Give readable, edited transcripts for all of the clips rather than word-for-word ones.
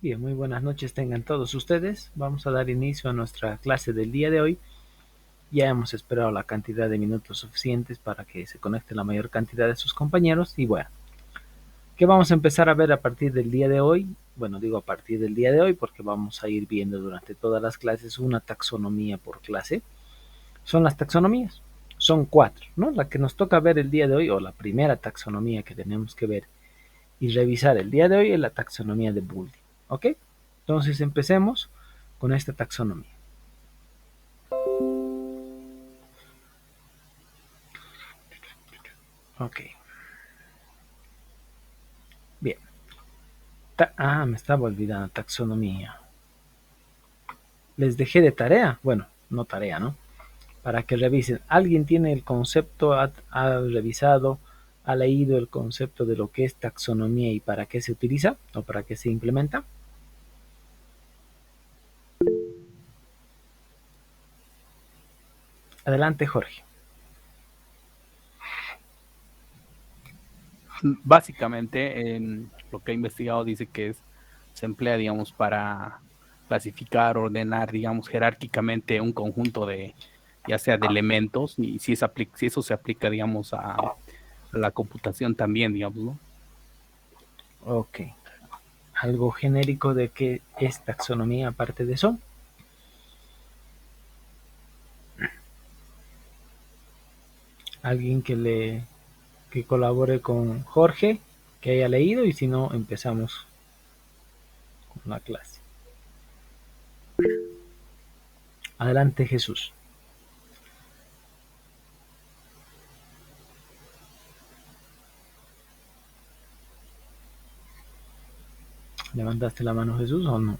Bien, muy buenas noches tengan todos ustedes. Vamos a dar inicio a nuestra clase del día de hoy. Ya hemos esperado la cantidad de minutos suficientes para que se conecte la mayor cantidad de sus compañeros. Y bueno, ¿qué vamos a empezar a ver a partir del día de hoy? Bueno, digo a partir del día de hoy porque vamos a ir viendo durante todas las clases una taxonomía por clase. Son las taxonomías. Son 4, ¿no? La que nos toca ver el día de hoy, o la primera taxonomía que tenemos que ver y revisar el día de hoy, es la taxonomía de Boolean. ¿Ok? Entonces empecemos con esta taxonomía. Ok. Bien. Me estaba olvidando taxonomía. Les dejé de tarea. Bueno, no tarea, ¿no? Para que revisen. ¿Alguien tiene el concepto, ha revisado, ha leído el concepto de lo que es taxonomía y para qué se utiliza o para qué se implementa? Adelante, Jorge. Básicamente, en lo que he investigado dice que se emplea, digamos, para clasificar, ordenar, digamos, jerárquicamente un conjunto ya sea de elementos, y si eso se aplica, digamos, a la computación también, digamos, ¿no? Ok. ¿Algo genérico de qué es taxonomía aparte de eso? ¿Alguien que colabore con Jorge, que haya leído? Y si no, empezamos con la clase. Adelante, Jesús. ¿Levantaste la mano, Jesús, o no?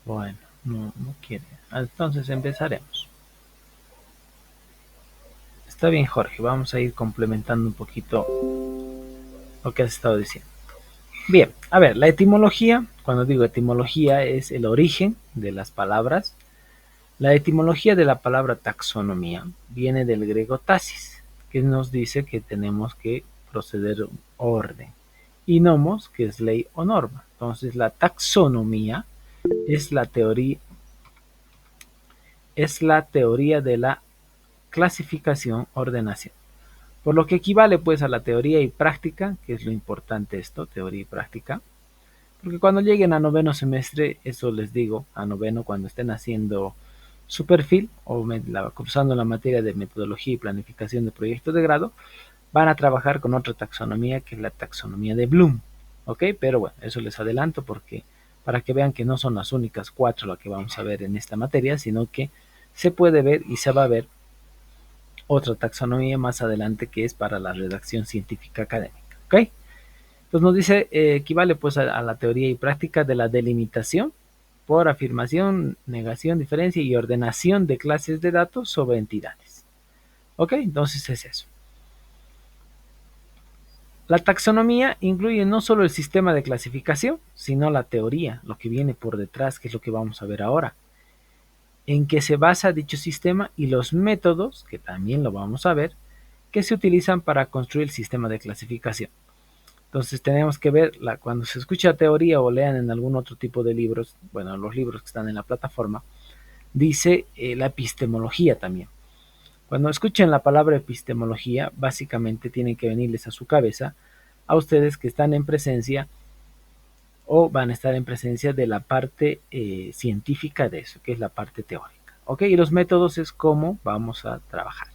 Bueno, no quiere. Entonces empezaremos. Está bien, Jorge, vamos a ir complementando un poquito lo que has estado diciendo. Bien, a ver, la etimología, cuando digo etimología, es el origen de las palabras. La etimología de la palabra taxonomía viene del griego tasis, que nos dice que tenemos que proceder orden, y nomos, que es ley o norma. Entonces, la taxonomía es la teoría de la clasificación, ordenación. Por lo que equivale pues a la teoría y práctica, que es lo importante esto, teoría y práctica. Porque cuando lleguen a noveno semestre, eso les digo, a noveno cuando estén haciendo su perfil o cursando la materia de metodología y planificación de proyectos de grado, van a trabajar con otra taxonomía que es la taxonomía de Bloom. ¿Ok? Pero bueno, eso les adelanto porque para que vean que no son las únicas 4 las que vamos a ver en esta materia, sino que se puede ver y se va a ver otra taxonomía más adelante que es para la redacción científica académica. ¿Ok? Pues nos dice, equivale pues a la teoría y práctica de la delimitación por afirmación, negación, diferencia y ordenación de clases de datos sobre entidades. ¿Ok? Entonces es eso. La taxonomía incluye no solo el sistema de clasificación, sino la teoría, lo que viene por detrás, que es lo que vamos a ver ahora, en que se basa dicho sistema y los métodos, que también lo vamos a ver, que se utilizan para construir el sistema de clasificación. Entonces tenemos que ver, cuando se escucha teoría o lean en algún otro tipo de libros, bueno, los libros que están en la plataforma, dice la epistemología también. Cuando escuchen la palabra epistemología, básicamente tienen que venirles a su cabeza a ustedes que están en presencia o van a estar en presencia de la parte científica de eso, que es la parte teórica. ¿Ok? Y los métodos es cómo vamos a trabajar.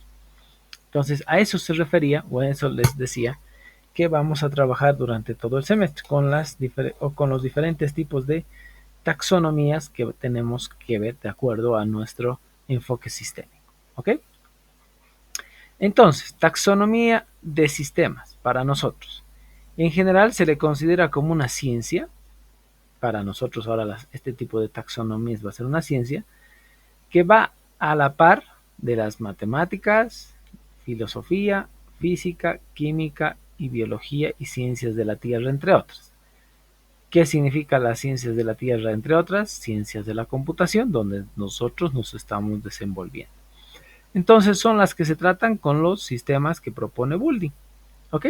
Entonces, a eso se refería, o a eso les decía, que vamos a trabajar durante todo el semestre con los diferentes tipos de taxonomías que tenemos que ver de acuerdo a nuestro enfoque sistémico. ¿Ok? Entonces, taxonomía de sistemas para nosotros. En general se le considera como una ciencia. Para nosotros ahora este tipo de taxonomías va a ser una ciencia que va a la par de las matemáticas, filosofía, física, química y biología y ciencias de la Tierra, entre otras. ¿Qué significa las ciencias de la Tierra, entre otras? Ciencias de la computación, donde nosotros nos estamos desenvolviendo. Entonces son las que se tratan con los sistemas que propone Boulding. ¿Ok?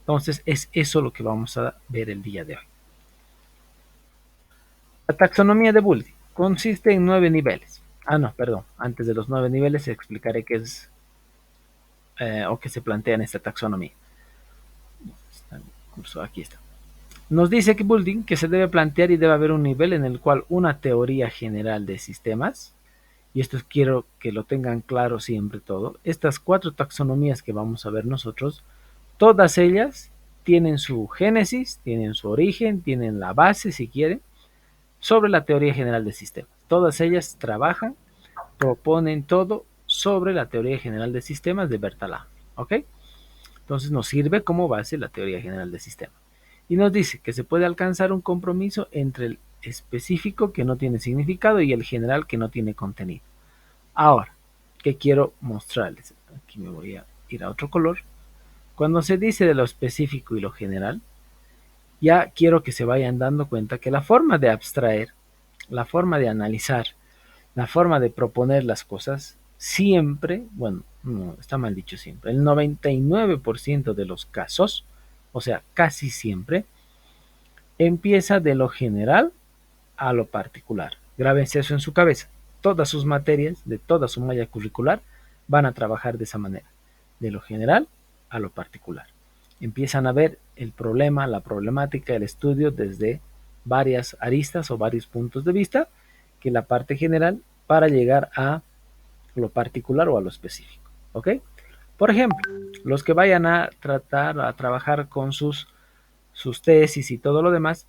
Entonces es eso lo que vamos a ver el día de hoy. La taxonomía de Boulding consiste en 9 niveles. No, perdón. Antes de los 9 niveles explicaré qué es o qué se plantea en esta taxonomía. Aquí está. Nos dice que Boulding que se debe plantear y debe haber un nivel en el cual una teoría general de sistemas, y esto quiero que lo tengan claro siempre todo, estas 4 taxonomías que vamos a ver nosotros, todas ellas tienen su génesis, tienen su origen, tienen la base, si quieren, sobre la teoría general de sistemas. Todas ellas trabajan, proponen todo sobre la teoría general de sistemas de Bertalanffy. ¿Ok? Entonces nos sirve como base la teoría general de sistemas. Y nos dice que se puede alcanzar un compromiso entre el específico que no tiene significado y el general que no tiene contenido. Ahora, ¿qué quiero mostrarles? Aquí me voy a ir a otro color. Cuando se dice de lo específico y lo general, ya quiero que se vayan dando cuenta que la forma de abstraer, la forma de analizar, la forma de proponer las cosas, siempre, bueno, no, está mal dicho siempre, el 99% de los casos, o sea, casi siempre, empieza de lo general a lo particular. Grábense eso en su cabeza. Todas sus materias, de toda su malla curricular, van a trabajar de esa manera, de lo general a lo particular. Empiezan a ver el problema, la problemática, el estudio desde varias aristas o varios puntos de vista, que la parte general para llegar a lo particular o a lo específico. ¿Ok? Por ejemplo, los que vayan a tratar, a trabajar con sus tesis y todo lo demás,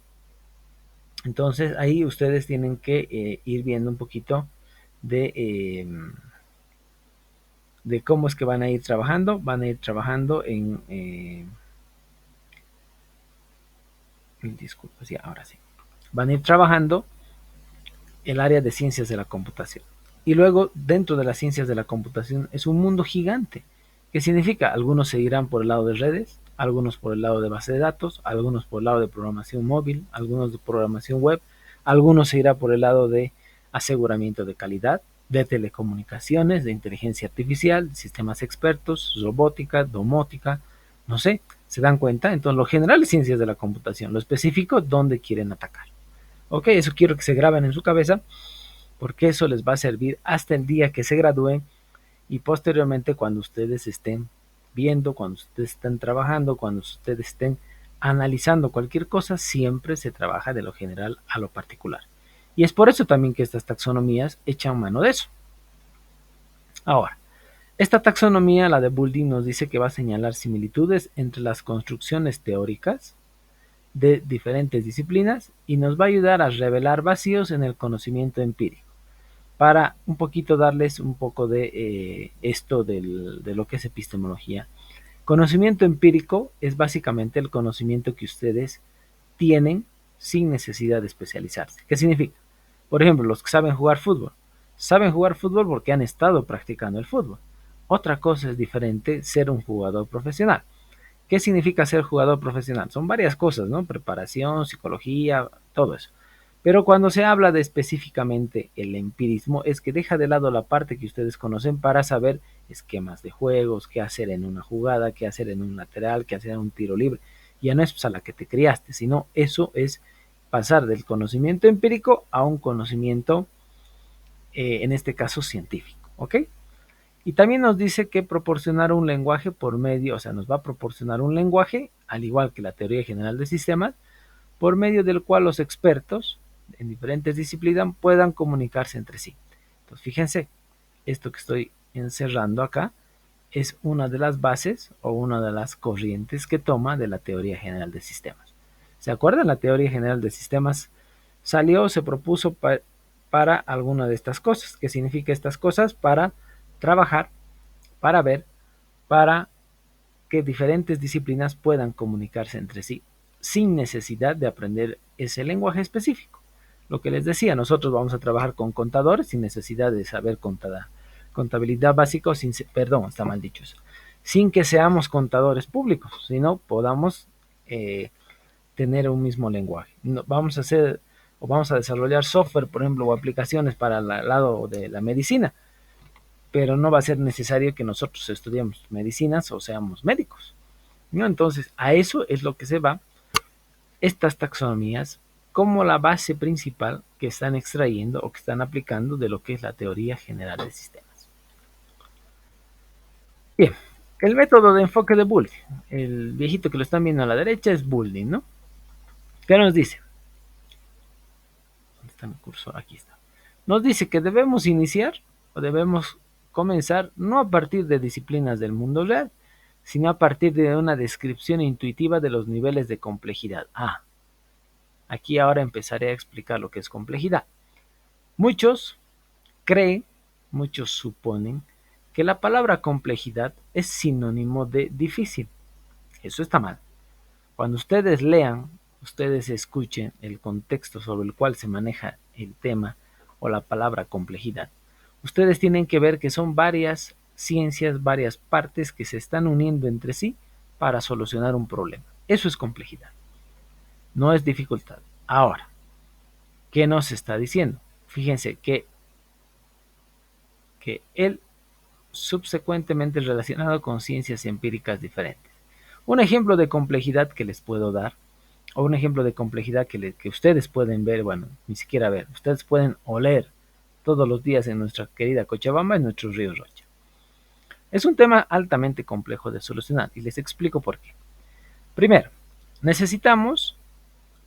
entonces ahí ustedes tienen que ir viendo un poquito de cómo es que van a ir trabajando. Van a ir trabajando disculpa, sí, ahora sí. Van a ir trabajando el área de ciencias de la computación. Y luego, dentro de las ciencias de la computación, es un mundo gigante. ¿Qué significa? Algunos se irán por el lado de redes, algunos por el lado de base de datos, algunos por el lado de programación móvil, algunos de programación web, algunos se irá por el lado de aseguramiento de calidad, de telecomunicaciones, de inteligencia artificial, de sistemas expertos, robótica, domótica, no sé, ¿se dan cuenta? Entonces, lo general es ciencias de la computación, lo específico, ¿dónde quieren atacar? Ok, eso quiero que se graben en su cabeza, porque eso les va a servir hasta el día que se gradúen y posteriormente cuando ustedes estén viendo, cuando ustedes estén trabajando, cuando ustedes estén analizando cualquier cosa, siempre se trabaja de lo general a lo particular. Y es por eso también que estas taxonomías echan mano de eso. Ahora, esta taxonomía, la de Boulding, nos dice que va a señalar similitudes entre las construcciones teóricas de diferentes disciplinas y nos va a ayudar a revelar vacíos en el conocimiento empírico para un poquito darles un poco de esto de lo que es epistemología. Conocimiento empírico es básicamente el conocimiento que ustedes tienen sin necesidad de especializarse. ¿Qué significa? Por ejemplo, los que saben jugar fútbol porque han estado practicando el fútbol. Otra cosa es diferente ser un jugador profesional. ¿Qué significa ser jugador profesional? Son varias cosas, ¿no? Preparación, psicología, todo eso. Pero cuando se habla de específicamente el empirismo, es que deja de lado la parte que ustedes conocen para saber esquemas de juegos, qué hacer en una jugada, qué hacer en un lateral, qué hacer en un tiro libre. Ya no es pues, a la que te criaste, sino eso es pasar del conocimiento empírico a un conocimiento, en este caso, científico. ¿Ok? Y también nos dice que proporcionar un lenguaje por medio, o sea, nos va a proporcionar un lenguaje, al igual que la teoría general de sistemas, por medio del cual los expertos en diferentes disciplinas puedan comunicarse entre sí. Entonces, fíjense, esto que estoy encerrando acá es una de las bases o una de las corrientes que toma de la teoría general de sistemas. ¿Se acuerdan? La teoría general de sistemas salió, se propuso para alguna de estas cosas. ¿Qué significa estas cosas? Para trabajar, para ver, para que diferentes disciplinas puedan comunicarse entre sí sin necesidad de aprender ese lenguaje específico. Lo que les decía, nosotros vamos a trabajar con contadores sin necesidad de saber contabilidad básica, perdón, está mal dicho eso, sin que seamos contadores públicos, sino podamos tener un mismo lenguaje. No, vamos a hacer o vamos a desarrollar software, por ejemplo, o aplicaciones para el lado de la medicina, pero no va a ser necesario que nosotros estudiemos medicinas o seamos médicos, ¿no? Entonces, a eso es lo que se va estas taxonomías como la base principal que están extrayendo o que están aplicando de lo que es la teoría general de sistemas. Bien, el método de enfoque de Boulding, el viejito que lo están viendo a la derecha es Boulding, ¿no? ¿Qué nos dice? ¿Dónde está mi cursor? Aquí está. Nos dice que debemos iniciar o debemos comenzar no a partir de disciplinas del mundo real, sino a partir de una descripción intuitiva de los niveles de complejidad. Aquí ahora empezaré a explicar lo que es complejidad. Muchos creen, muchos suponen que la palabra complejidad es sinónimo de difícil. Eso está mal. Cuando ustedes lean, ustedes escuchen el contexto sobre el cual se maneja el tema o la palabra complejidad. Ustedes tienen que ver que son varias ciencias, varias partes que se están uniendo entre sí para solucionar un problema. Eso es complejidad. No es dificultad. Ahora, ¿qué nos está diciendo? Fíjense que él subsecuentemente relacionado con ciencias empíricas diferentes. Un ejemplo de complejidad que les puedo dar, o un ejemplo de complejidad que ustedes pueden ver, bueno, ni siquiera ver, ustedes pueden oler todos los días en nuestra querida Cochabamba, en nuestro río Rocha. Es un tema altamente complejo de solucionar y les explico por qué. Primero, necesitamos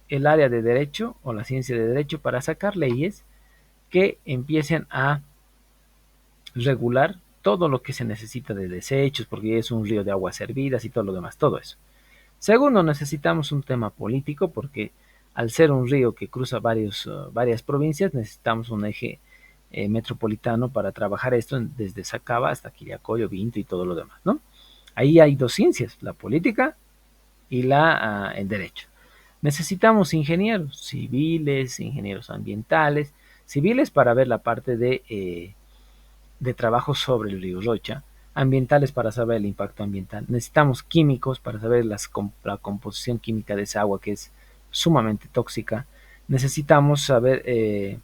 el área de derecho o la ciencia de derecho para sacar leyes que empiecen a regular todo lo que se necesita de desechos, porque es un río de aguas servidas y todo lo demás, todo eso. Segundo, necesitamos un tema político, porque al ser un río que cruza varias provincias, necesitamos un eje metropolitano para trabajar esto desde Sacaba hasta Quillacollo, Vinto y todo lo demás, ¿no? Ahí hay dos ciencias, la política y el derecho. Necesitamos ingenieros civiles, ingenieros ambientales, civiles para ver la parte de trabajo sobre el río Rocha, ambientales para saber el impacto ambiental. Necesitamos químicos para saber la composición química de esa agua que es sumamente tóxica. Necesitamos saber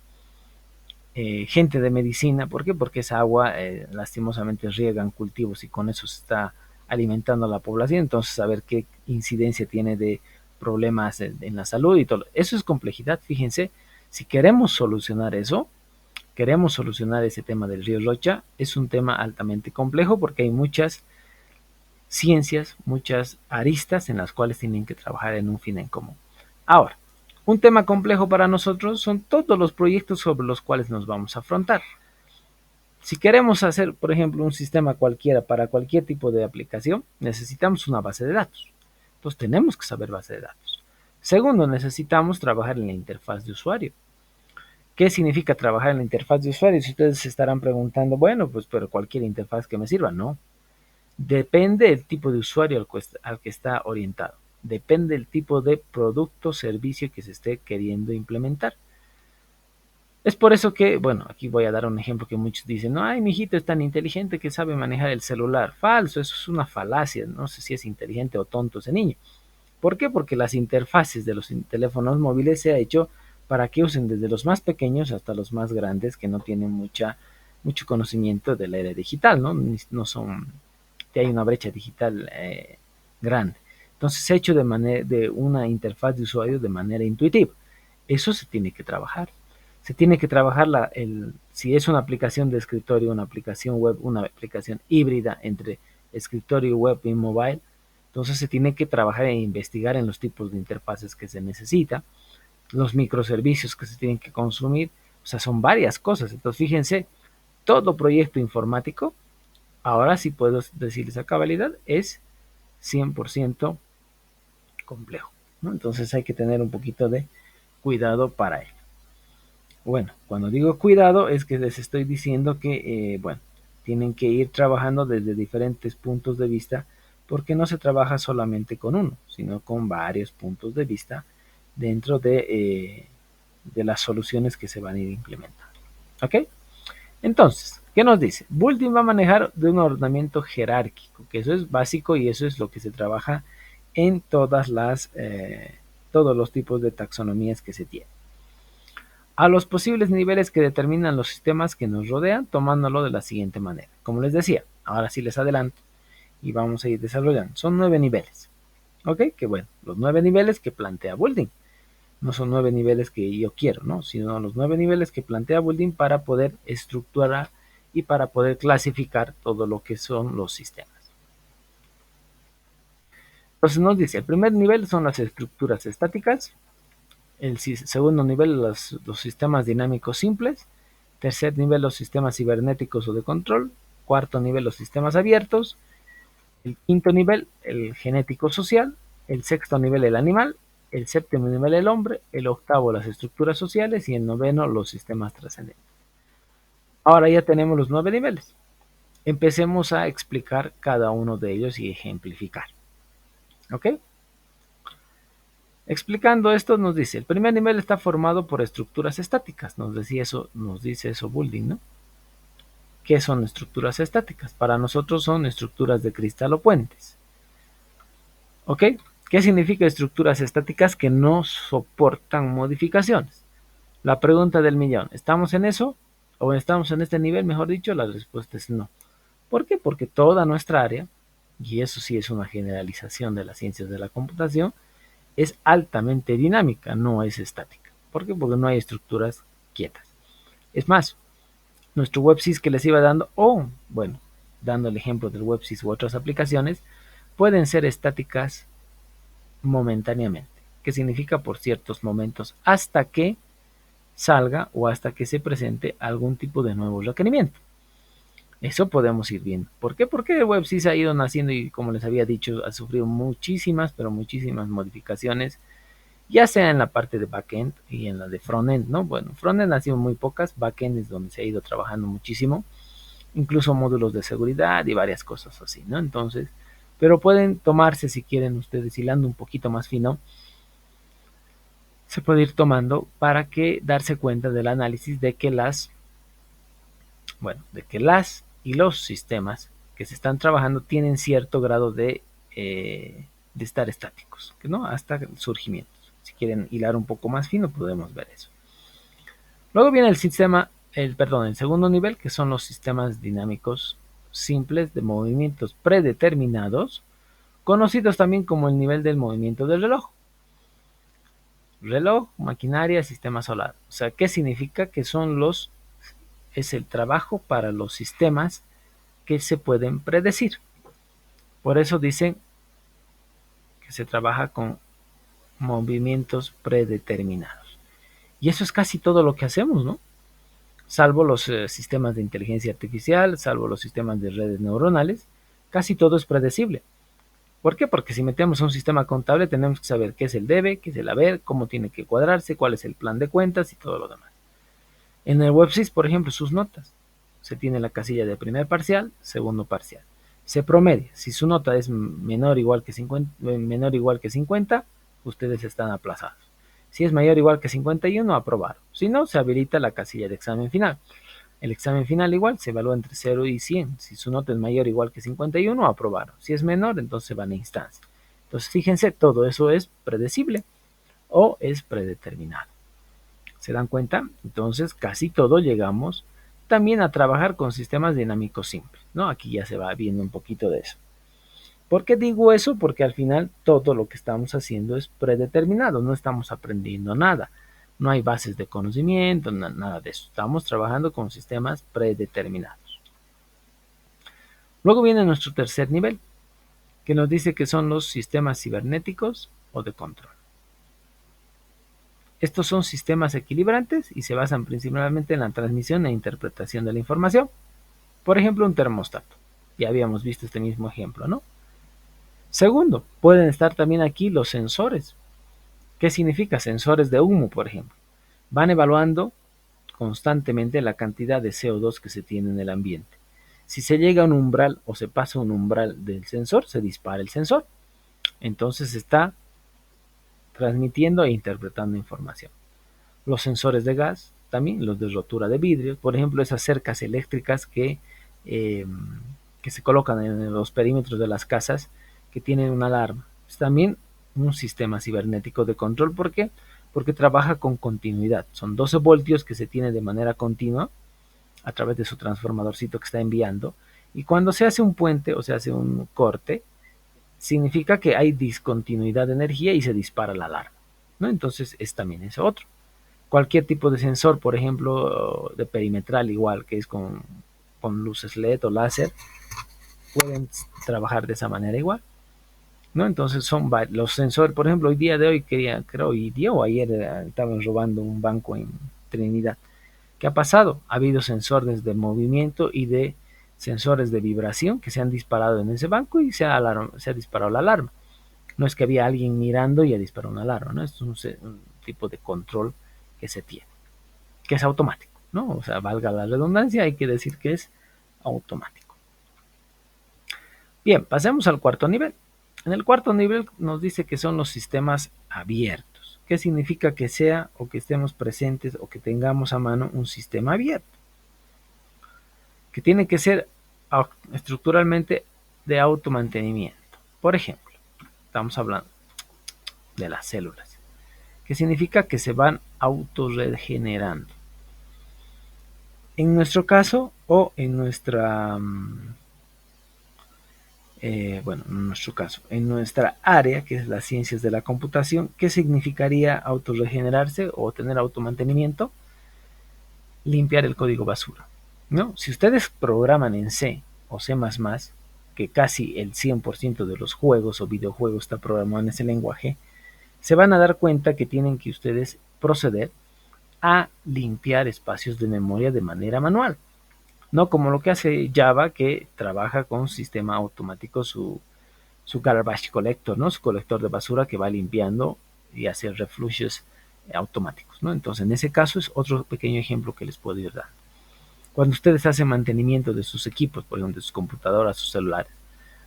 gente de medicina. ¿Por qué? Porque esa agua lastimosamente riegan cultivos y con eso se está alimentando a la población. Entonces saber qué incidencia tiene de problemas en la salud y todo. Eso es complejidad, fíjense. Si queremos solucionar eso, queremos solucionar ese tema del río Rocha, es un tema altamente complejo porque hay muchas ciencias, muchas aristas en las cuales tienen que trabajar en un fin en común. Ahora, un tema complejo para nosotros son todos los proyectos sobre los cuales nos vamos a afrontar. Si queremos hacer, por ejemplo, un sistema cualquiera para cualquier tipo de aplicación, necesitamos una base de datos. Entonces tenemos que saber base de datos. Segundo, necesitamos trabajar en la interfaz de usuario. ¿Qué significa trabajar en la interfaz de usuario? Si ustedes se estarán preguntando, bueno, pues pero cualquier interfaz que me sirva, no. Depende del tipo de usuario al que está orientado. Depende del tipo de producto o servicio que se esté queriendo implementar. Es por eso que, bueno, aquí voy a dar un ejemplo que muchos dicen, no, ay, mi hijito es tan inteligente que sabe manejar el celular. Falso, eso es una falacia. No sé si es inteligente o tonto ese niño. ¿Por qué? Porque las interfaces de los teléfonos móviles se ha hecho para que usen desde los más pequeños hasta los más grandes que no tienen mucho conocimiento de la era digital, ¿no? No son, hay una brecha digital grande. Entonces se ha hecho de una interfaz de usuario de manera intuitiva. Eso se tiene que trabajar. Se tiene que trabajar si es una aplicación de escritorio, una aplicación web, una aplicación híbrida entre escritorio, web y mobile. Entonces se tiene que trabajar e investigar en los tipos de interfaces que se necesita, los microservicios que se tienen que consumir, o sea, son varias cosas. Entonces fíjense, todo proyecto informático, ahora sí puedo decirles a cabalidad, es 100% complejo, ¿no? Entonces hay que tener un poquito de cuidado para ello. Bueno, cuando digo cuidado es que les estoy diciendo que, bueno, tienen que ir trabajando desde diferentes puntos de vista porque no se trabaja solamente con uno, sino con varios puntos de vista dentro de las soluciones que se van a ir implementando. ¿Ok? Entonces, ¿qué nos dice? Bulletin va a manejar de un ordenamiento jerárquico, que eso es básico y eso es lo que se trabaja en todos los tipos de taxonomías que se tienen. a los posibles niveles que determinan los sistemas que nos rodean, tomándolo de la siguiente manera. Como les decía, ahora sí les adelanto y vamos a ir desarrollando. Son 9 niveles. ¿Ok? Que bueno, los 9 niveles que plantea Building. No son 9 niveles que yo quiero, ¿no? Sino los 9 niveles que plantea Building para poder estructurar y para poder clasificar todo lo que son los sistemas. Entonces nos dice, el primer nivel son las estructuras estáticas, el segundo nivel los sistemas dinámicos simples, tercer nivel los sistemas cibernéticos o de control, cuarto nivel los sistemas abiertos, el quinto nivel el genético social, el sexto nivel el animal, el séptimo nivel el hombre, el octavo las estructuras sociales y el noveno los sistemas trascendentes. Ahora ya tenemos los 9 niveles. Empecemos a explicar cada uno de ellos y ejemplificar. ¿Ok? Explicando esto nos dice, el primer nivel está formado por estructuras estáticas. Nos dice eso Building, ¿no? ¿Qué son estructuras estáticas? Para nosotros son estructuras de cristal o puentes. ¿Ok? ¿Qué significa estructuras estáticas que no soportan modificaciones? La pregunta del millón, ¿estamos en eso? ¿O estamos en este nivel? Mejor dicho, la respuesta es no. ¿Por qué? Porque toda nuestra área, y eso sí es una generalización de las ciencias de la computación, es altamente dinámica, no es estática. ¿Por qué? Porque no hay estructuras quietas. Es más, nuestro WebSys que les iba dando, o bueno, dando el ejemplo del WebSys u otras aplicaciones, pueden ser estáticas momentáneamente, que significa por ciertos momentos, hasta que salga o hasta que se presente algún tipo de nuevo requerimiento. Eso podemos ir viendo. ¿Por qué? Porque el WebSys ha ido naciendo y como les había dicho, ha sufrido muchísimas, pero muchísimas modificaciones, ya sea en la parte de backend y en la de frontend, ¿no? Bueno, frontend ha sido muy pocas, backend es donde se ha ido trabajando muchísimo, incluso módulos de seguridad y varias cosas así, ¿no? Entonces, pero pueden tomarse si quieren ustedes hilando un poquito más fino, se puede ir tomando para que darse cuenta del análisis de que las y los sistemas que se están trabajando tienen cierto grado de estar estáticos, ¿no? Hasta surgimientos. Si quieren hilar un poco más fino, podemos ver eso. Luego viene el segundo nivel, que son los sistemas dinámicos simples de movimientos predeterminados, conocidos también como el nivel del movimiento del reloj. Reloj, maquinaria, sistema solar. O sea, ¿qué significa? Que es el trabajo para los sistemas que se pueden predecir. Por eso dicen que se trabaja con movimientos predeterminados. Y eso es casi todo lo que hacemos, ¿no? Salvo los sistemas de inteligencia artificial, salvo los sistemas de redes neuronales, casi todo es predecible. ¿Por qué? Porque si metemos un sistema contable tenemos que saber qué es el debe, qué es el haber, cómo tiene que cuadrarse, cuál es el plan de cuentas y todo lo demás. En el WebSys, por ejemplo, sus notas. Se tiene la casilla de primer parcial, segundo parcial. Se promedia. Si su nota es menor o igual que 50, ustedes están aplazados. Si es mayor o igual que 51, aprobaron. Si no, se habilita la casilla de examen final. El examen final igual se evalúa entre 0 y 100. Si su nota es mayor o igual que 51, aprobaron. Si es menor, entonces van a instancia. Entonces, fíjense, todo eso es predecible o es predeterminado. ¿Se dan cuenta? Entonces, casi todo llegamos también a trabajar con sistemas dinámicos simples, ¿no? Aquí ya se va viendo un poquito de eso. ¿Por qué digo eso? Porque al final todo lo que estamos haciendo es predeterminado, no estamos aprendiendo nada. No hay bases de conocimiento, nada de eso. Estamos trabajando con sistemas predeterminados. Luego viene nuestro tercer nivel, que nos dice que son los sistemas cibernéticos o de control. Estos son sistemas equilibrantes y se basan principalmente en la transmisión e interpretación de la información. Por ejemplo, un termostato. Ya habíamos visto este mismo ejemplo, ¿no? Segundo, pueden estar también aquí los sensores. ¿Qué significa? Sensores de humo, por ejemplo. Van evaluando constantemente la cantidad de CO2 que se tiene en el ambiente. Si se llega a un umbral o se pasa un umbral del sensor, se dispara el sensor. Entonces está transmitiendo e interpretando información. Los sensores de gas, también los de rotura de vidrio, por ejemplo, esas cercas eléctricas que se colocan en los perímetros de las casas que tienen una alarma. Es también un sistema cibernético de control. ¿Por qué? porque trabaja con continuidad. Son 12 voltios que se tiene de manera continua a través de su transformadorcito que está enviando. Y cuando se hace un puente o se hace un corte, significa que hay discontinuidad de energía y se dispara la alarma, ¿no? Entonces también es otro. Cualquier tipo de sensor, por ejemplo, de perimetral igual, que es con luces LED o láser, pueden trabajar de esa manera igual, ¿no? Entonces son los sensores, por ejemplo, hoy día de hoy creo hoy día o ayer estaban robando un banco en Trinidad. ¿Qué ha pasado? Ha habido sensores de movimiento y de sensores de vibración que se han disparado en ese banco y se ha disparado la alarma. No es que había alguien mirando y ha disparado una alarma, ¿no? Esto es un tipo de control que se tiene, que es automático, ¿no? O sea, valga la redundancia, hay que decir que es automático. Bien, pasemos al cuarto nivel. En el cuarto nivel nos dice que son los sistemas abiertos. ¿Qué significa que sea o que estemos presentes o que tengamos a mano un sistema abierto? Que tiene que ser estructuralmente de automantenimiento. Por ejemplo, estamos hablando de las células, que significa que se van autorregenerando. En nuestro caso o en nuestra en nuestro caso, en nuestra área, que es las ciencias de la computación, ¿qué significaría autorregenerarse o tener automantenimiento? Limpiar el código basura, ¿no? Si ustedes programan en C o C++, que casi el 100% de los juegos o videojuegos está programado en ese lenguaje, se van a dar cuenta que tienen que ustedes proceder a limpiar espacios de memoria de manera manual. No como lo que hace Java, que trabaja con sistema automático, su garbage collector, ¿no? Su colector de basura que va limpiando y hace reflushes automáticos, ¿no? Entonces, en ese caso es otro pequeño ejemplo que les puedo ir dando. Cuando ustedes hacen mantenimiento de sus equipos, por ejemplo, de sus computadoras, sus celulares,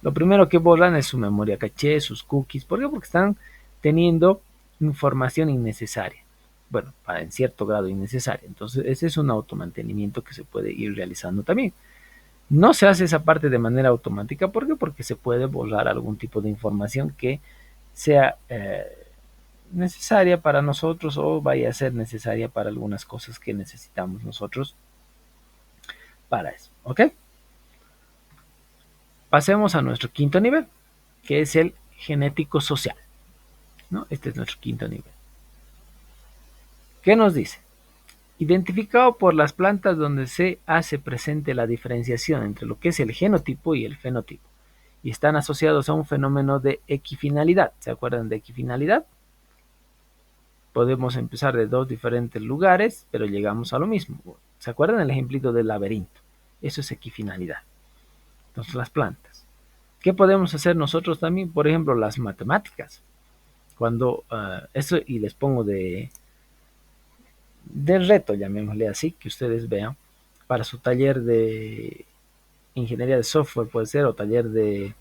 lo primero que borran es su memoria caché, sus cookies. ¿Por qué? Porque están teniendo información innecesaria. Bueno, en cierto grado innecesaria. Entonces, ese es un automantenimiento que se puede ir realizando también. No se hace esa parte de manera automática. ¿Por qué? Porque se puede borrar algún tipo de información que sea necesaria para nosotros o vaya a ser necesaria para algunas cosas que necesitamos nosotros para eso. ¿Ok? Pasemos a nuestro quinto nivel, que es el genético social, ¿no? Este es nuestro quinto nivel. ¿Qué nos dice? Identificado por las plantas donde se hace presente la diferenciación entre lo que es el genotipo y el fenotipo, y están asociados a un fenómeno de equifinalidad. ¿Se acuerdan de equifinalidad? Podemos empezar de dos diferentes lugares, pero llegamos a lo mismo. ¿Se acuerdan el ejemplito del laberinto? Eso es equifinalidad. Entonces, las plantas. ¿Qué podemos hacer nosotros también? Por ejemplo, las matemáticas. Cuando esto, y les pongo de reto, llamémosle así, que ustedes vean, para su taller de ingeniería de software, puede ser, o taller de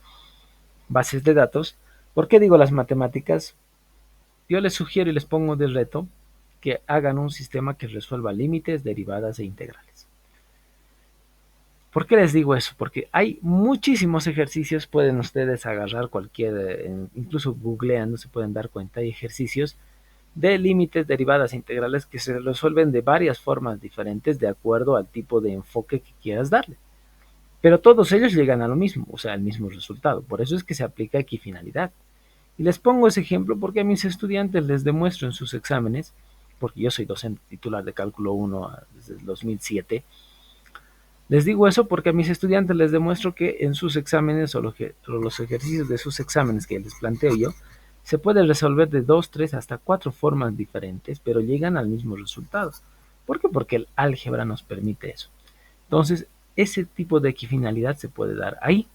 bases de datos. ¿Por qué digo las matemáticas? Yo les sugiero y les pongo de reto que hagan un sistema que resuelva límites, derivadas e integrales. ¿Por qué les digo eso? Porque hay muchísimos ejercicios, pueden ustedes agarrar cualquier, incluso googleando se pueden dar cuenta, hay ejercicios de límites, derivadas e integrales que se resuelven de varias formas diferentes de acuerdo al tipo de enfoque que quieras darle. Pero todos ellos llegan a lo mismo, o sea, al mismo resultado. Por eso es que se aplica equifinalidad. Y les pongo ese ejemplo porque a mis estudiantes les demuestro en sus exámenes, porque yo soy docente titular de Cálculo 1 desde el 2007, les digo eso porque a mis estudiantes les demuestro que en sus exámenes o los ejercicios de sus exámenes que les planteo yo, se puede resolver de 2, 3 hasta 4 formas diferentes, pero llegan al mismo resultado. ¿Por qué? Porque el álgebra nos permite eso. Entonces, ese tipo de equifinalidad se puede dar ahí.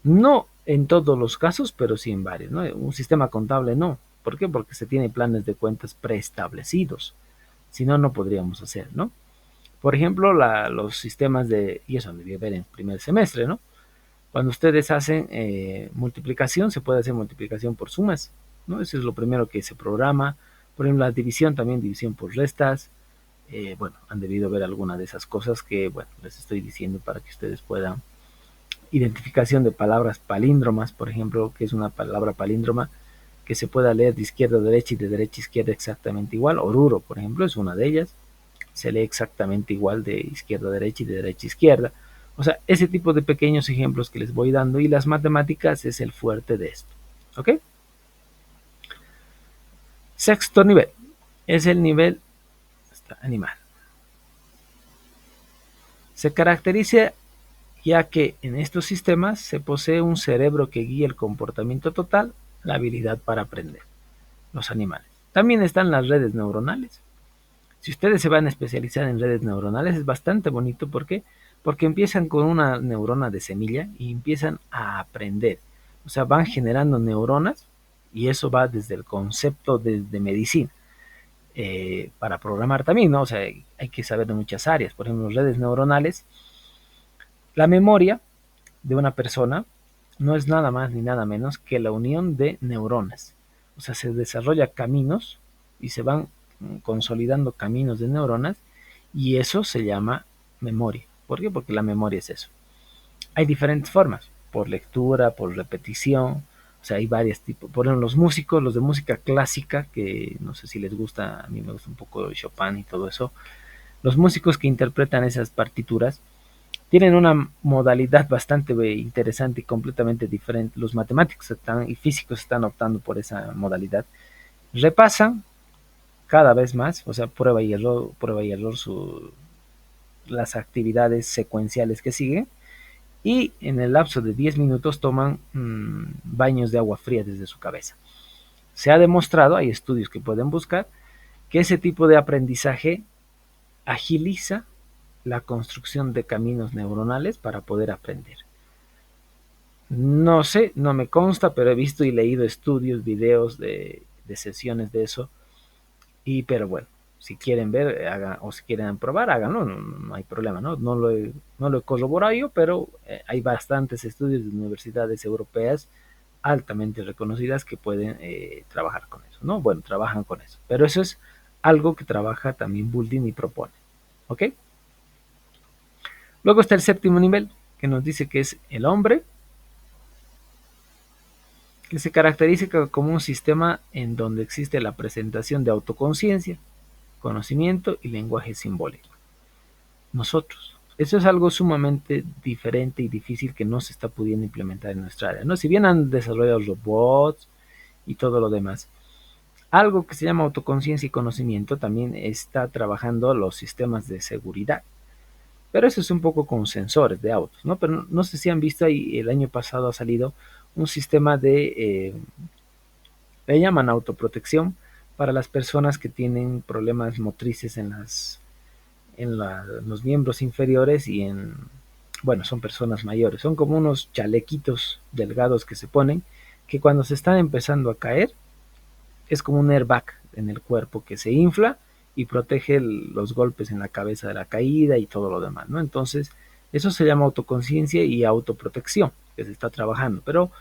No en todos los casos, pero sí en varios, ¿no? Un sistema contable no. ¿Por qué? Porque se tiene planes de cuentas preestablecidos. Si no, no podríamos hacer, ¿no? Por ejemplo, los sistemas y eso debía ver en primer semestre, ¿no? Cuando ustedes hacen multiplicación, se puede hacer multiplicación por sumas, ¿no? Eso es lo primero que se programa. Por ejemplo, la división también, división por restas. Bueno, han debido ver alguna de esas cosas que, bueno, les estoy diciendo para que ustedes puedan. Identificación de palabras palíndromas, por ejemplo, que es una palabra palíndroma, que se pueda leer de izquierda a derecha y de derecha a izquierda exactamente igual. Oruro, por ejemplo, es una de ellas. Se lee exactamente igual de izquierda a derecha y de derecha a izquierda. O sea, ese tipo de pequeños ejemplos que les voy dando, y las matemáticas es el fuerte de esto. ¿Ok? Sexto nivel es el nivel animal. Se caracteriza ya que en estos sistemas se posee un cerebro que guía el comportamiento total, la habilidad para aprender. Los animales. También están las redes neuronales. Si ustedes se van a especializar en redes neuronales, es bastante bonito. ¿Por qué? Porque empiezan con una neurona de semilla y empiezan a aprender. O sea, van generando neuronas, y eso va desde el concepto de medicina. Para programar también, ¿no? O sea, hay que saber de muchas áreas. Por ejemplo, redes neuronales, la memoria de una persona no es nada más ni nada menos que la unión de neuronas. O sea, se desarrolla caminos y se van consolidando caminos de neuronas, y eso se llama memoria. ¿Por qué? Porque la memoria es eso. Hay diferentes formas, por lectura, por repetición, o sea, hay varios tipos. Por ejemplo, los músicos, los de música clásica, que no sé si les gusta, a mí me gusta un poco Chopin y todo eso, los músicos que interpretan esas partituras tienen una modalidad bastante interesante y completamente diferente. Los matemáticos y físicos están optando por esa modalidad. Repasan cada vez más, o sea, prueba y error las actividades secuenciales que siguen, y en el lapso de 10 minutos toman baños de agua fría desde su cabeza. Se ha demostrado, hay estudios que pueden buscar, que ese tipo de aprendizaje agiliza la construcción de caminos neuronales para poder aprender. No sé, no me consta, pero he visto y leído estudios, videos de sesiones de eso. Pero bueno, si quieren ver, hagan, o si quieren probar, háganlo, no hay problema, ¿no? No lo he corroborado yo, pero hay bastantes estudios de universidades europeas altamente reconocidas que pueden trabajar con eso, ¿no? Bueno, trabajan con eso. Pero eso es algo que trabaja también Boulding y propone. ¿Ok? Luego está el séptimo nivel, que nos dice que es el hombre, que se caracteriza como un sistema en donde existe la presentación de autoconciencia, conocimiento y lenguaje simbólico. Nosotros. Eso es algo sumamente diferente y difícil que no se está pudiendo implementar en nuestra área, ¿no? Si bien han desarrollado robots y todo lo demás, algo que se llama autoconciencia y conocimiento también está trabajando los sistemas de seguridad. Pero eso es un poco con sensores de autos, ¿no? Pero no sé si han visto ahí, el año pasado ha salido un sistema le llaman autoprotección para las personas que tienen problemas motrices los miembros inferiores bueno, son personas mayores. Son como unos chalequitos delgados que se ponen, que cuando se están empezando a caer, es como un airbag en el cuerpo que se infla y protege los golpes en la cabeza de la caída y todo lo demás, ¿no? Entonces, eso se llama autoconciencia y autoprotección, que se está trabajando. Pero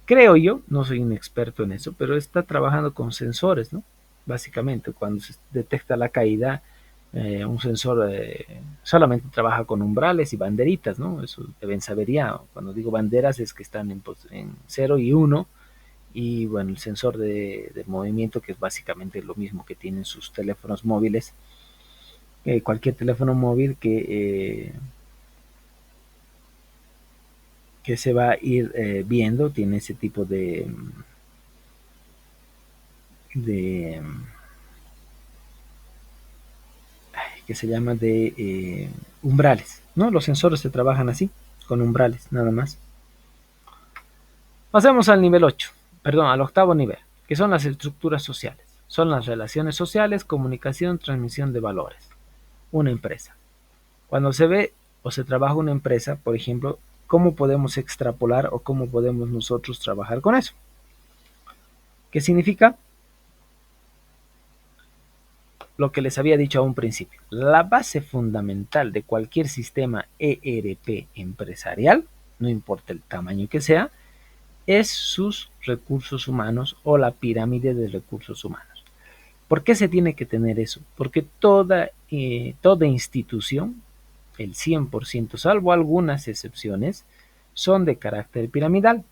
creo yo, no soy un experto en eso, pero está trabajando con sensores, ¿no? Básicamente, cuando se detecta la caída, un sensor solamente trabaja con umbrales y banderitas, ¿no? Eso deben saber ya. Cuando digo banderas es que están en 0 y 1, y bueno, el sensor de movimiento, que es básicamente lo mismo que tienen sus teléfonos móviles. Cualquier teléfono móvil que se va a ir viendo tiene ese tipo de que se llama de umbrales, ¿no? Los sensores se trabajan así, con umbrales, nada más. Pasemos al nivel 8, perdón, al octavo nivel, que son las estructuras sociales. Son las relaciones sociales, comunicación, transmisión de valores. Una empresa. Cuando se ve o se trabaja una empresa, por ejemplo, ¿cómo podemos extrapolar o cómo podemos nosotros trabajar con eso? ¿Qué significa? Lo que les había dicho a un principio. La base fundamental de cualquier sistema ERP empresarial, no importa el tamaño que sea, es sus recursos humanos o la pirámide de recursos humanos. ¿Por qué se tiene que tener eso? Porque toda institución, el 100%, salvo algunas excepciones, son de carácter piramidal.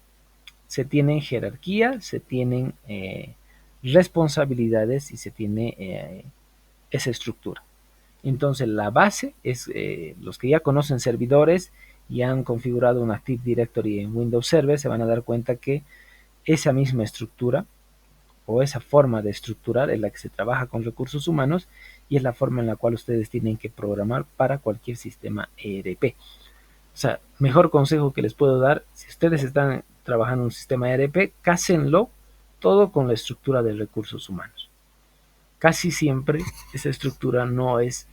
se tienen jerarquía, se tienen responsabilidades y se tiene esa estructura. Entonces la base es, los que ya conocen servidores y han configurado un Active Directory en Windows Server se van a dar cuenta que esa misma estructura o esa forma de estructurar es la que se trabaja con recursos humanos y es la forma en la cual ustedes tienen que programar para cualquier sistema ERP. O sea, mejor consejo que les puedo dar, si ustedes están trabajando en un sistema ERP, cásenlo todo con la estructura de recursos humanos. Casi siempre esa estructura no es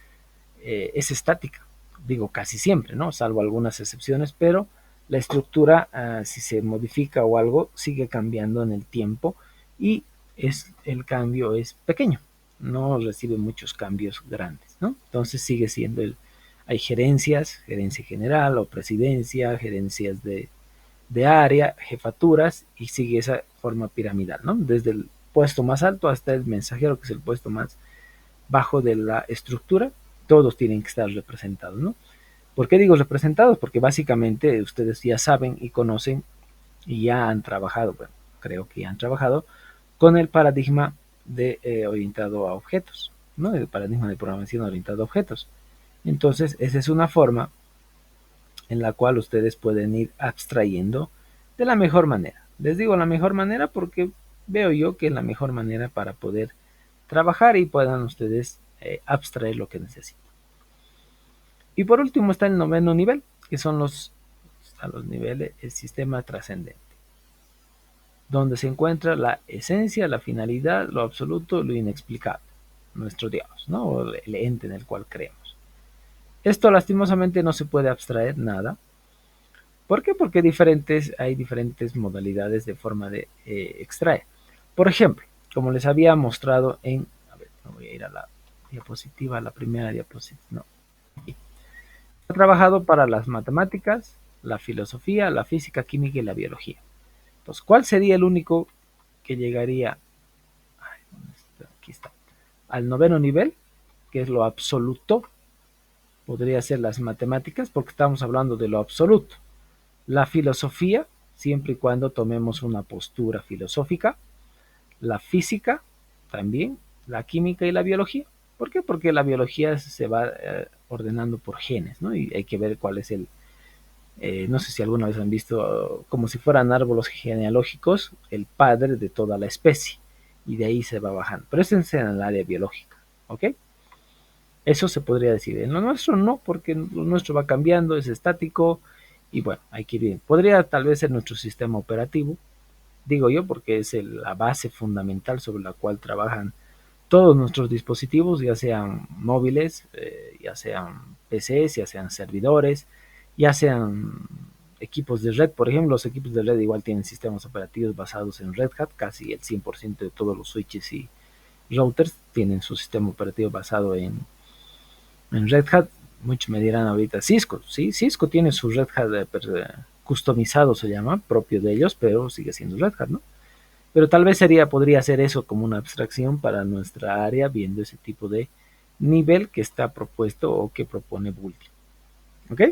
estática, digo casi siempre, ¿no? Salvo algunas excepciones, pero la estructura, si se modifica o algo, sigue cambiando en el tiempo y el cambio es pequeño, no recibe muchos cambios grandes, ¿no? Entonces sigue siendo hay gerencias, gerencia general o presidencia, gerencias de área, jefaturas, y sigue esa forma piramidal, ¿no? Desde el puesto más alto hasta el mensajero, que es el puesto más bajo de la estructura, todos tienen que estar representados, ¿no? ¿Por qué digo representados? Porque básicamente ustedes ya saben y conocen y ya han trabajado, bueno, creo que ya han trabajado con el paradigma de orientado a objetos, ¿no? El paradigma de programación orientado a objetos. Entonces, esa es una forma en la cual ustedes pueden ir abstrayendo de la mejor manera. Les digo la mejor manera porque veo yo que es la mejor manera para poder trabajar y puedan ustedes abstraer lo que necesitan. Y por último está el noveno nivel, que son a los niveles, el sistema trascendente, donde se encuentra la esencia, la finalidad, lo absoluto, lo inexplicable, nuestro Dios, ¿no? O el ente en el cual creemos. Esto lastimosamente no se puede abstraer nada. ¿Por qué? Porque hay diferentes modalidades de forma de extraer. Por ejemplo, como les había mostrado a ver, no voy a ir a la diapositiva, a la primera diapositiva, no. Ha trabajado para las matemáticas, la filosofía, la física, química y la biología. Entonces, ¿cuál sería el único que llegaría, aquí está, al noveno nivel, que es lo absoluto? Podría ser las matemáticas, porque estamos hablando de lo absoluto. La filosofía, siempre y cuando tomemos una postura filosófica. La física, también. La química y la biología. ¿Por qué? Porque la biología se va ordenando por genes, ¿no? Y hay que ver cuál es no sé si alguna vez han visto, como si fueran árboles genealógicos, el padre de toda la especie. Y de ahí se va bajando. Pero eso es en el área biológica, ¿ok? Eso se podría decir. En lo nuestro no, porque lo nuestro va cambiando, es estático y bueno, hay que ir bien. Podría tal vez ser nuestro sistema operativo, digo yo, porque es la base fundamental sobre la cual trabajan todos nuestros dispositivos, ya sean móviles, ya sean PCs, ya sean servidores, ya sean equipos de red. Por ejemplo, los equipos de red igual tienen sistemas operativos basados en Red Hat, casi el 100% de todos los switches y routers tienen su sistema operativo basado en Red Hat. Muchos me dirán ahorita Cisco, sí, Cisco tiene su Red Hat customizado, se llama, propio de ellos, pero sigue siendo Red Hat, ¿no? Pero tal vez podría ser eso como una abstracción para nuestra área, viendo ese tipo de nivel que está propuesto o que propone Bulti. ¿Ok?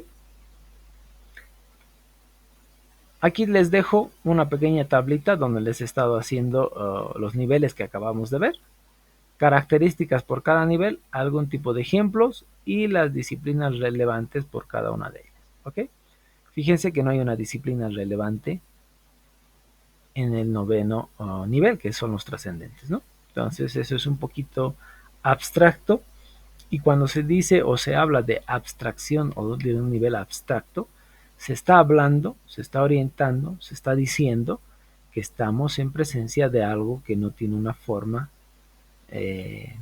Aquí les dejo una pequeña tablita donde les he estado haciendo los niveles que acabamos de ver, características por cada nivel, algún tipo de ejemplos y las disciplinas relevantes por cada una de ellas. ¿Ok? Fíjense que no hay una disciplina relevante en el noveno nivel, que son los trascendentes, ¿no? Entonces eso es un poquito abstracto, y cuando se dice o se habla de abstracción o de un nivel abstracto, se está hablando, se está orientando, se está diciendo que estamos en presencia de algo que no tiene una forma de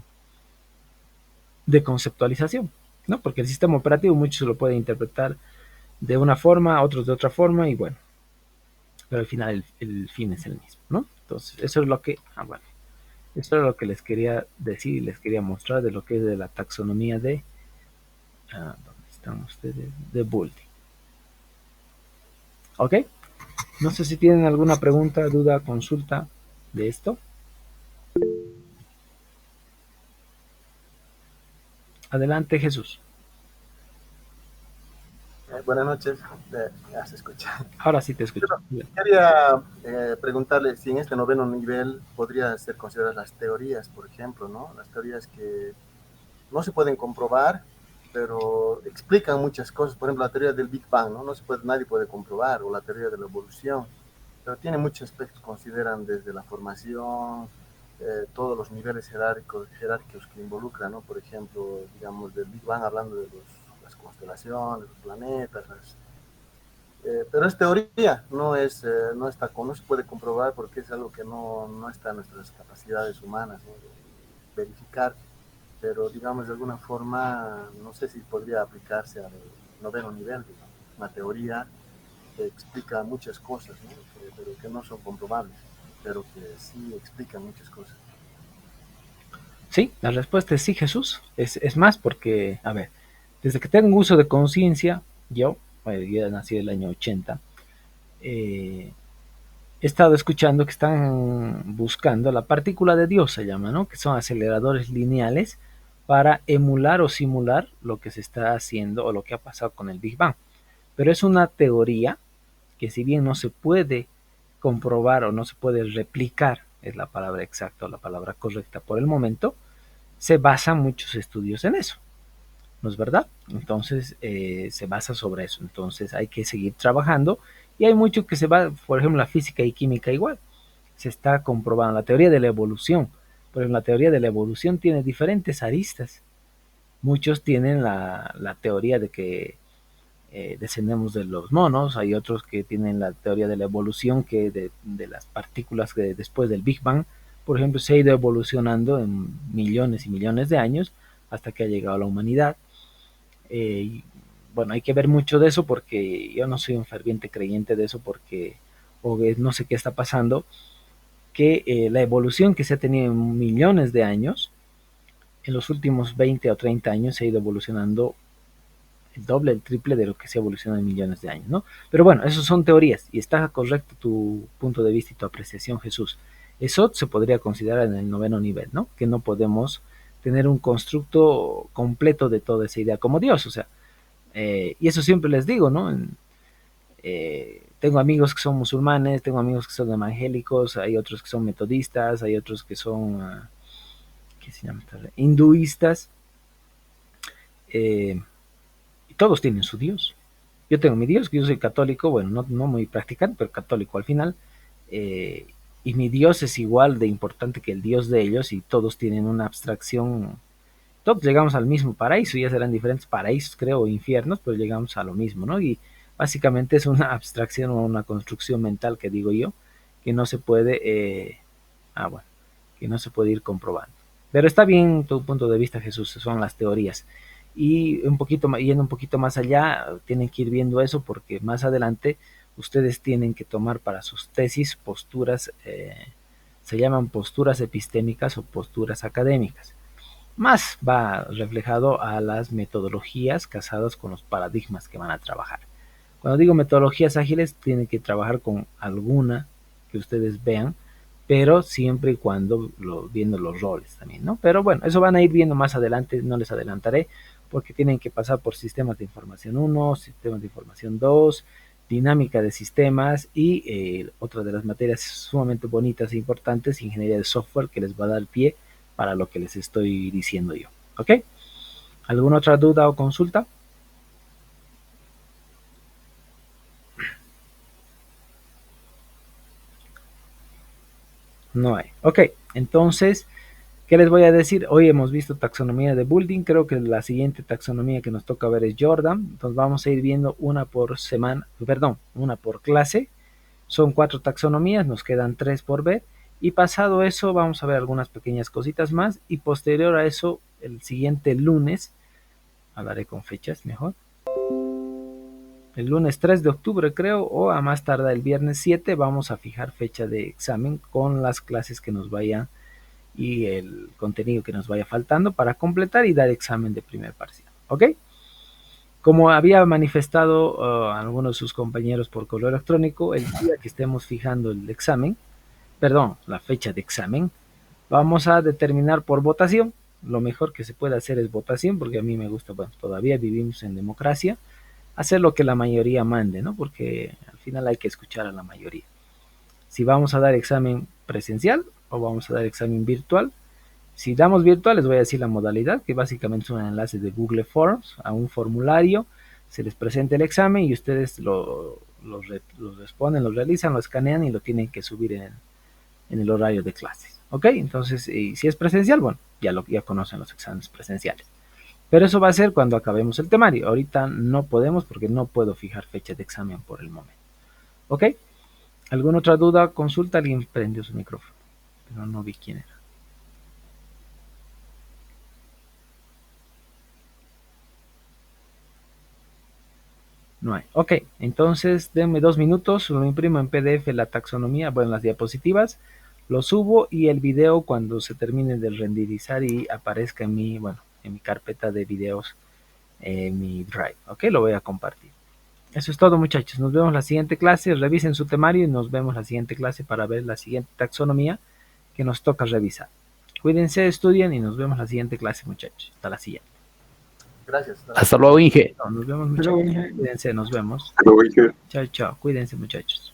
conceptualización, ¿no? Porque el sistema operativo muchos lo pueden interpretar de una forma, otros de otra forma, y bueno, pero al final el fin es el mismo, ¿no? Entonces, eso es lo que, bueno, eso es lo que les quería decir y les quería mostrar de lo que es de la taxonomía de, ¿dónde están ustedes? De Buldi. ¿Ok? No sé si tienen alguna pregunta, duda, consulta de esto. Adelante, Jesús. buenas noches. Ya se escucha. Ahora sí te escucho. Quería preguntarle si en este noveno nivel podría ser consideradas las teorías, por ejemplo, ¿no? Las teorías que no se pueden comprobar, pero explican muchas cosas. Por ejemplo, la teoría del Big Bang, ¿no? Nadie puede comprobar, o la teoría de la evolución, pero tiene muchos aspectos, consideran desde la formación, todos los niveles jerárquicos que involucran, ¿no? Por ejemplo, digamos, del Big Bang, hablando de las constelaciones, los planetas, pero es teoría, no se puede comprobar porque es algo que no está en nuestras capacidades humanas, ¿no? De verificar, pero digamos de alguna forma, no sé si podría aplicarse al noveno nivel, digamos, una teoría que explica muchas cosas, ¿no? Pero que no son comprobables, pero que sí explican muchas cosas. Sí, la respuesta es sí, Jesús. Es más porque, a ver, desde que tengo uso de conciencia, yo nací el año 80, he estado escuchando que están buscando la partícula de Dios, se llama, ¿no? Que son aceleradores lineales para emular o simular lo que se está haciendo o lo que ha pasado con el Big Bang. Pero es una teoría que si bien no se puede comprobar o no se puede replicar, es la palabra exacta o la palabra correcta por el momento, se basan muchos estudios en eso, ¿no es verdad? Entonces se basa sobre eso, entonces hay que seguir trabajando y hay mucho que se va, por ejemplo, la física y química igual, se está comprobando la teoría de la evolución, por ejemplo, la teoría de la evolución tiene diferentes aristas, muchos tienen la teoría de que descendemos de los monos, hay otros que tienen la teoría de la evolución que de las partículas que después del Big Bang, por ejemplo, se ha ido evolucionando en millones y millones de años hasta que ha llegado a la humanidad. Y, bueno, hay que ver mucho de eso porque yo no soy un ferviente creyente de eso porque o no sé qué está pasando, que la evolución que se ha tenido en millones de años, en los últimos 20 o 30 años se ha ido evolucionando el doble, el triple de lo que se ha evolucionado en millones de años, ¿no? Pero bueno, eso son teorías y está correcto tu punto de vista y tu apreciación, Jesús. Eso se podría considerar en el noveno nivel, ¿no? Que no podemos tener un constructo completo de toda esa idea como Dios, o sea, y eso siempre les digo, ¿no? Tengo amigos que son musulmanes, tengo amigos que son evangélicos, hay otros que son metodistas, hay otros que son, ¿qué se llama? Hinduistas, y todos tienen su Dios. Yo tengo mi Dios, que yo soy católico, bueno, no muy practicante, pero católico al final, eh, y mi Dios es igual de importante que el Dios de ellos y todos tienen una abstracción, todos llegamos al mismo paraíso, ya serán diferentes paraísos, creo, o infiernos, pero llegamos a lo mismo, ¿no? Y básicamente es una abstracción o una construcción mental que digo yo, que no se puede, bueno, que no se puede ir comprobando. Pero está bien tu punto de vista, Jesús, son las teorías. Y un poquito, yendo un poquito más allá, tienen que ir viendo eso porque más adelante ustedes tienen que tomar para sus tesis posturas, se llaman posturas epistémicas o posturas académicas. Más va reflejado a las metodologías casadas con los paradigmas que van a trabajar. Cuando digo metodologías ágiles, tienen que trabajar con alguna que ustedes vean, pero siempre y cuando viendo los roles también, ¿no? Pero bueno, eso van a ir viendo más adelante, no les adelantaré, porque tienen que pasar por sistemas de información 1, sistemas de información 2, dinámica de sistemas y otra de las materias sumamente bonitas e importantes, ingeniería de software, que les va a dar pie para lo que les estoy diciendo yo, ¿ok? ¿Alguna otra duda o consulta? No hay. Ok, entonces, ¿qué les voy a decir? Hoy hemos visto taxonomía de Boulding, creo que la siguiente taxonomía que nos toca ver es Jordan, entonces vamos a ir viendo una por semana, perdón, una por clase, son 4 taxonomías, nos quedan 3 por ver, y pasado eso vamos a ver algunas pequeñas cositas más, y posterior a eso, el siguiente lunes, hablaré con fechas mejor, el lunes 3 de octubre creo, o a más tardar el viernes 7, vamos a fijar fecha de examen con las clases que nos vayan y el contenido que nos vaya faltando para completar y dar examen de primer parcial, ¿ok? Como había manifestado algunos de sus compañeros por correo electrónico, el día que estemos fijando el examen, perdón, la fecha de examen, vamos a determinar por votación. Lo mejor que se puede hacer es votación, porque a mí me gusta, bueno, todavía vivimos en democracia, hacer lo que la mayoría mande, ¿no? Porque al final hay que escuchar a la mayoría. Si vamos a dar examen presencial o vamos a dar examen virtual. Si damos virtual, les voy a decir la modalidad, que básicamente es un enlace de Google Forms a un formulario, se les presenta el examen y ustedes lo responden, lo realizan, lo escanean y lo tienen que subir en el horario de clases. ¿Ok? Entonces, si es presencial, bueno, ya conocen los exámenes presenciales. Pero eso va a ser cuando acabemos el temario. Ahorita no podemos porque no puedo fijar fecha de examen por el momento. ¿Ok? ¿Alguna otra duda? Consulta, alguien prendió su micrófono, pero no vi quién era. No hay. Ok, entonces denme 2 minutos, lo imprimo en PDF la taxonomía, bueno, las diapositivas, lo subo y el video cuando se termine de renderizar y aparezca en mi, bueno, en mi carpeta de videos, en mi Drive. Ok, lo voy a compartir. Eso es todo, muchachos. Nos vemos la siguiente clase. Revisen su temario y nos vemos la siguiente clase para ver la siguiente taxonomía que nos toca revisar. Cuídense, estudien y nos vemos la siguiente clase, muchachos. Hasta la siguiente. Gracias. Hasta luego, Inge. Nos vemos, muchachos. Cuídense, nos vemos. Hasta luego, Inge. Chao, chao. Cuídense, muchachos.